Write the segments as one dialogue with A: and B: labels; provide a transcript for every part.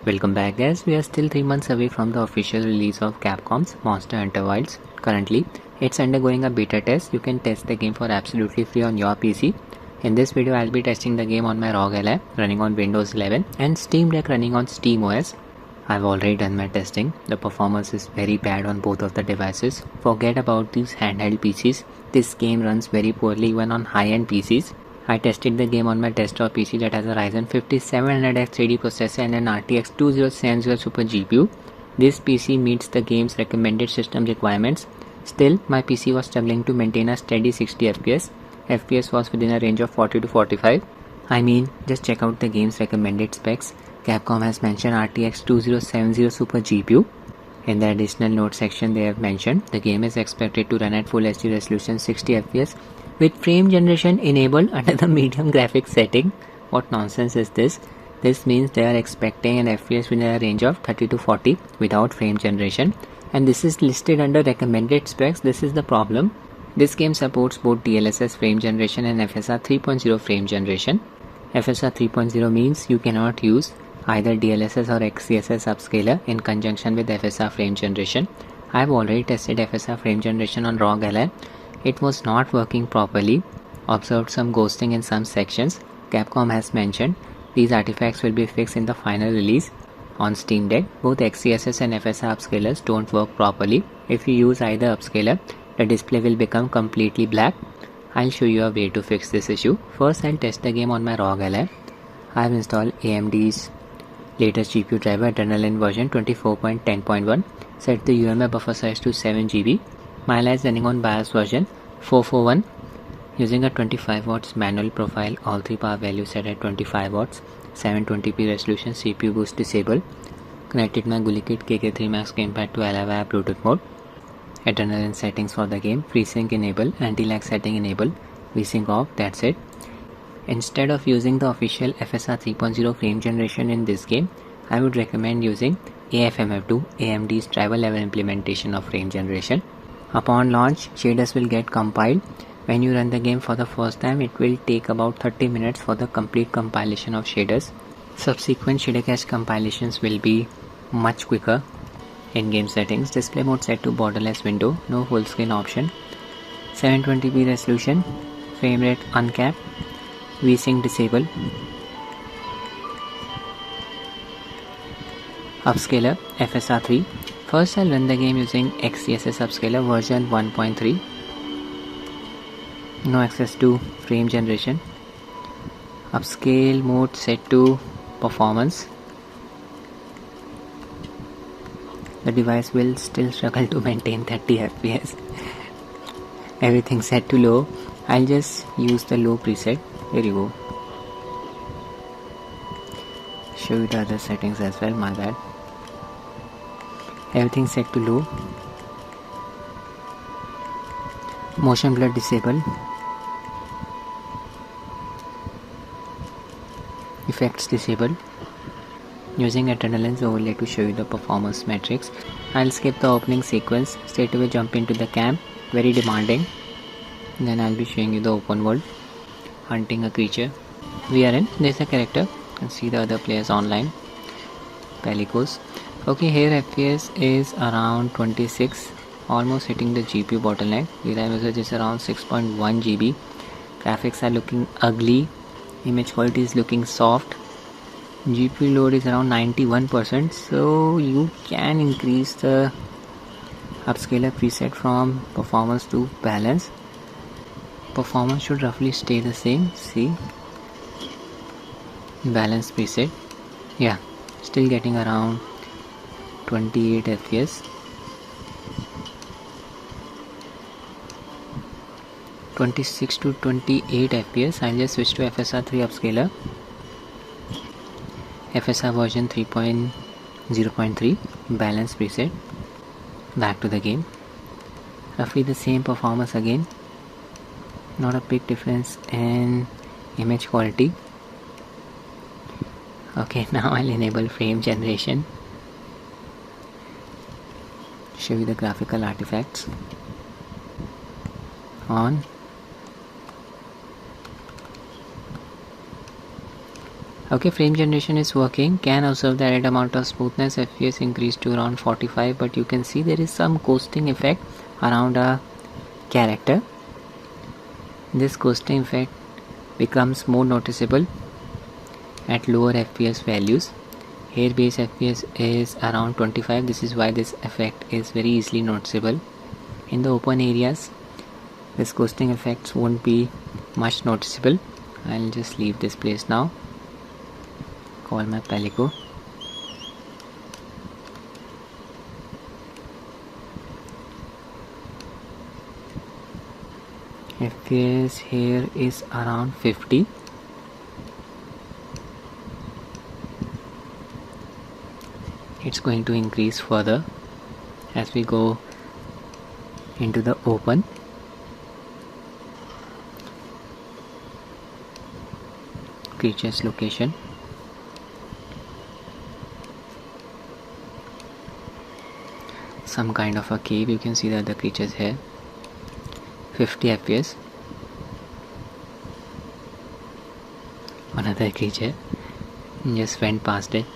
A: Welcome back guys, we are still 3 months away from the official release of Capcom's Monster Hunter Wilds. Currently, it's undergoing a beta test. You can test the game for absolutely free on your PC. In this video, I'll be testing the game on my Rog Ally running on Windows 11 and Steam Deck running on SteamOS. I've already done my testing. The performance is very bad on both of the devices. Forget about these handheld PCs. This game runs very poorly even on high-end PCs. I tested the game on my desktop PC that has a Ryzen 5700X 3D processor and an RTX 2070 Super GPU. This PC meets the game's recommended system requirements. Still, my PC was struggling to maintain a steady 60 FPS. FPS was within a range of 40 to 45. I mean, just check out the game's recommended specs. Capcom has mentioned RTX 2070 Super GPU. In the additional note section they have mentioned, the game is expected to run at Full HD resolution 60 FPS with frame generation enabled under the medium graphics setting. What nonsense is this? This means they are expecting an FPS within a range of 30 to 40 without frame generation, and this is listed under recommended specs. This is the problem. This game supports both DLSS frame generation and FSR 3.0 frame generation. FSR 3.0 means you cannot use either DLSS or XeSS upscaler in conjunction with FSR frame generation. I have already tested FSR frame generation on Rog Ally. It was not working properly. Observed some ghosting in some sections. Capcom has mentioned these artifacts will be fixed in the final release. On Steam Deck, both XeSS and FSR upscalers don't work properly. If you use either upscaler, the display will become completely black. I'll show you a way to fix this issue. First, I'll test the game on my Rog Ally. I have installed AMD's latest GPU driver Adrenaline version 24.10.1. Set the UMA buffer size to 7 GB. My Ally is running on BIOS version 441. Using a 25 watts manual profile, all 3 power values set at 25 watts. 720p resolution, CPU boost disabled. Connected my GuliKit KK3 Max gamepad to Ally via Bluetooth mode. Adrenaline settings for the game: FreeSync enable, anti-lag setting enable, VSync off. That's it. Instead of using the official FSR 3.0 frame generation in this game, I would recommend using AFMF 2, AMD's driver level implementation of frame generation. Upon launch, shaders will get compiled. When you run the game for the first time, it will take about 30 minutes for the complete compilation of shaders. Subsequent shader cache compilations will be much quicker. In-game settings: display mode set to borderless window, no full screen option, 720p resolution, frame rate uncapped, VSync disabled. Upscaler FSR 3. First, I'll run the game using XeSS upscaler version 1.3. No access to frame generation. Upscale mode set to performance. The device will still struggle to maintain 30 FPS. Everything set to low. I'll just use the low preset. Here you go. Show you the other settings as well, my bad. Everything set to low. Motion blur disabled. Effects disabled. Using Adrenaline's overlay to show you the performance metrics. I'll skip the opening sequence, straight away jump into the camp. Very demanding. Then I'll be showing you the open world. Hunting a creature. We are in. There's a character. You can see the other players online. Pelicos. Okay, here FPS is around 26, almost hitting the GPU bottleneck. VRAM usage is around 6.1 GB. Graphics are looking ugly. Image quality is looking soft. GPU load is around 91%, so you can increase the upscaler preset from performance to balance. Performance should roughly stay the same. See, balance preset. Yeah, still getting around 28 FPS. 26 to 28 FPS. I'll just switch to FSR 3 upscaler. FSR version 3.0.3. Balance preset. Back to the game. Roughly the same performance again. Not a big difference in image quality. Okay, now I'll enable frame generation. Show you the graphical artifacts. On. Okay, frame generation is working. Can observe the added amount of smoothness. FPS increased to around 45, but you can see there is some ghosting effect around a character. This ghosting effect becomes more noticeable at lower FPS values. Here base FPS is around 25. This is why this effect is very easily noticeable. In the open areas, this ghosting effects won't be much noticeable. I'll just leave this place now. Call my Palico. FPS here is around 50. It's going to increase further as we go into the open. Creature's location. Some kind of a cave. You can see that the creatures here. 50 FPS. Another creature just went past it.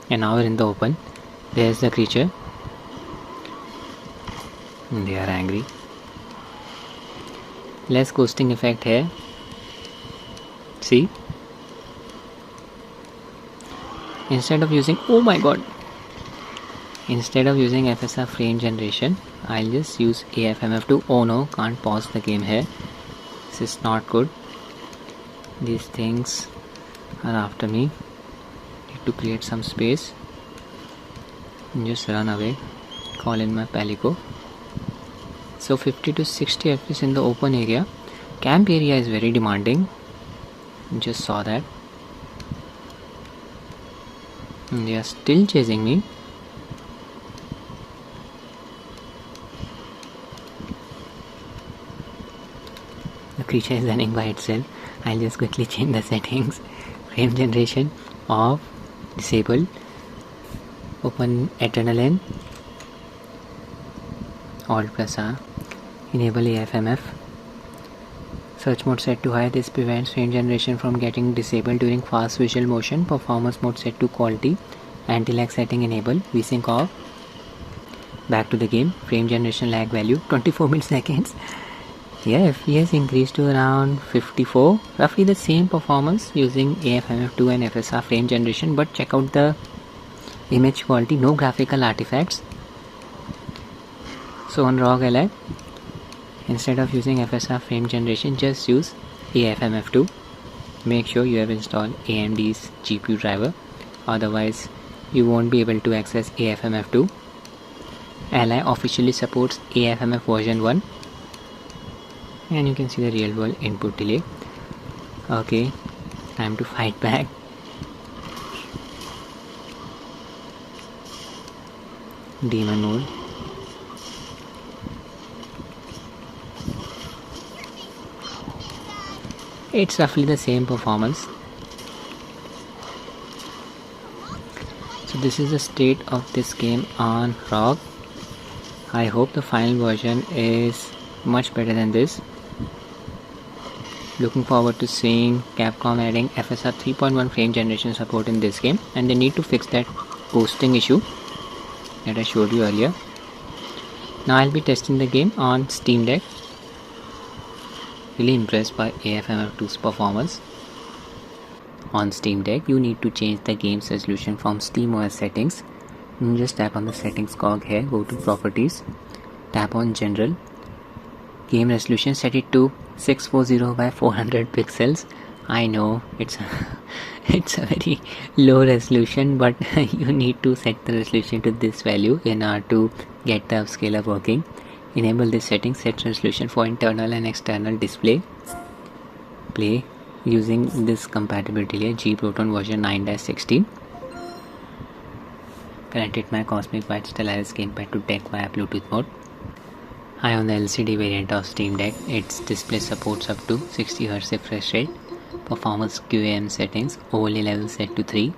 A: And now we're in the open. There's the creature. They are angry. Less ghosting effect here. See? Instead of using, oh my god, instead of using FSR frame generation, I'll just use AFMF2. Oh no, can't pause the game here. This is not good. These things are after me. Need to create some space. Just run away. Call in my Palico. So 50 to 60 FPS in the open area. Camp area is very demanding. Just saw that. And they are still chasing me. The creature is running by itself. I'll just quickly change the settings. Frame generation off, disable, open adrenaline, Alt plus R, enable AFMF. Search mode set to high. This prevents frame generation from getting disabled during fast visual motion. Performance mode set to quality. Anti-lag setting enable. VSync off. Back to the game. Frame generation lag value 24 milliseconds. Yeah, FPS increased to around 54. Roughly the same performance using AFMF2 and FSR frame generation. But check out the image quality. No graphical artifacts. So on Rog Ally, instead of using FSR frame generation, just use AFMF2. Make sure you have installed AMD's GPU driver, otherwise you won't be able to access AFMF2. Ally officially supports AFMF version 1, and you can see the real world input delay. Okay, time to fight back. Demon mode. It's roughly the same performance. So this is the state of this game on Rog. I hope the final version is much better than this. Looking forward to seeing Capcom adding FSR 3.1 frame generation support in this game, and they need to fix that ghosting issue that I showed you earlier. Now I'll be testing the game on Steam Deck. Really impressed by AFMF2's performance. On Steam Deck, you need to change the game's resolution from SteamOS settings. You just tap on the settings cog here, go to properties, tap on general, game resolution, set it to 640 by 400 pixels. I know it's a very low resolution, but you need to set the resolution to this value in order to get the upscaler working. Enable this setting, set resolution for internal and external display. Play using this compatibility layer, G Proton version 9-16. Connected my Cosmic White Stellaris gamepad to deck via Bluetooth mode. I on the LCD variant of Steam Deck. Its display supports up to 60Hz refresh rate. Performance QAM settings, overlay level set to 3.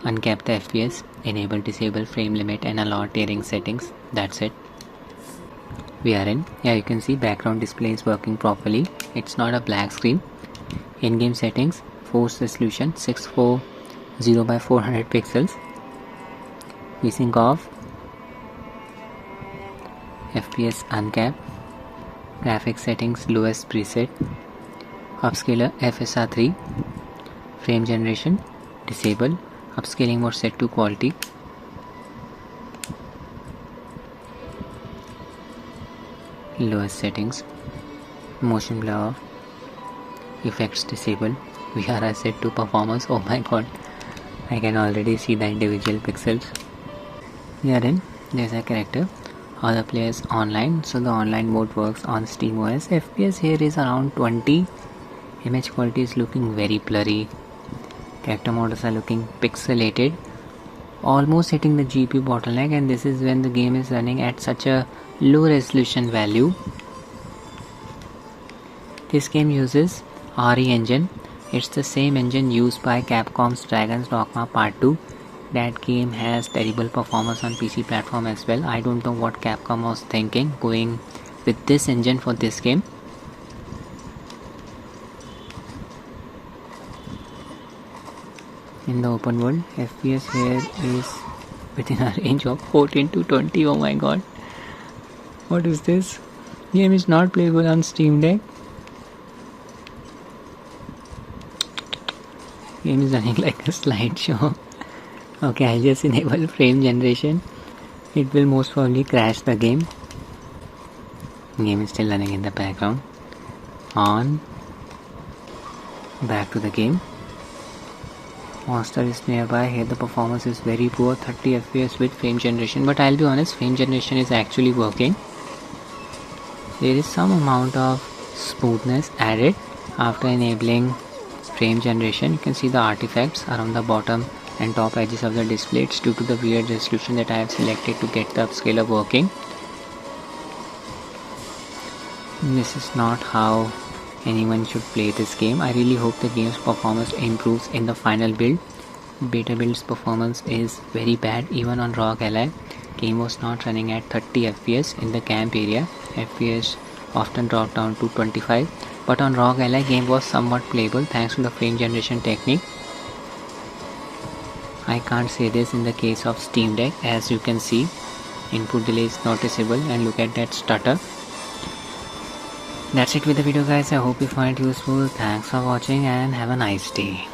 A: Uncap the FPS, enable disable frame limit and allow tearing settings. That's it. We are in. Yeah, you can see background display is working properly. It's not a black screen. In-game settings, force resolution 640 by 400 pixels. VSync off. FPS uncapped. Graphics settings lowest preset. Upscaler FSR 3. Frame generation disable. Upscaling mode set to quality. Lowest settings. Motion blur off. Effects disable. VRR set to performance. Oh my god, I can already see the individual pixels. We are in. There's a character. Other players online, so the online mode works on SteamOS. FPS here is around 20. Image quality is looking very blurry. Character models are looking pixelated, almost hitting the GPU bottleneck, and this is when the game is running at such a low resolution value. This game uses RE engine. It's the same engine used by Capcom's Dragon's Dogma Part 2. That game has terrible performance on PC platform as well. I don't know what Capcom was thinking going with this engine for this game. In the open world, FPS here is within a range of 14 to 20. Oh my god, what is this? Game is not playable on Steam Deck. Game is running like a slideshow. Okay, I'll just enable frame generation. It will most probably crash the game. Game is still running in the background. On. Back to the game. Monster is nearby. Here the performance is very poor, 30 FPS with frame generation, but I'll be honest, frame generation is actually working. There is some amount of smoothness added after enabling frame generation. You can see the artifacts around the bottom and top edges of the display. It's due to the weird resolution that I have selected to get the upscaler working. This is not how anyone should play this game. I really hope the game's performance improves in the final build. Beta build's performance is very bad. Even on Rog Ally, game was not running at 30 FPS in the camp area. FPS often dropped down to 25, but on Rog Ally game was somewhat playable thanks to the frame generation technique. I can't say this in the case of Steam Deck. As you can see, input delay is noticeable, and look at that stutter. That's it with the video guys. I hope you find it useful. Thanks for watching and have a nice day.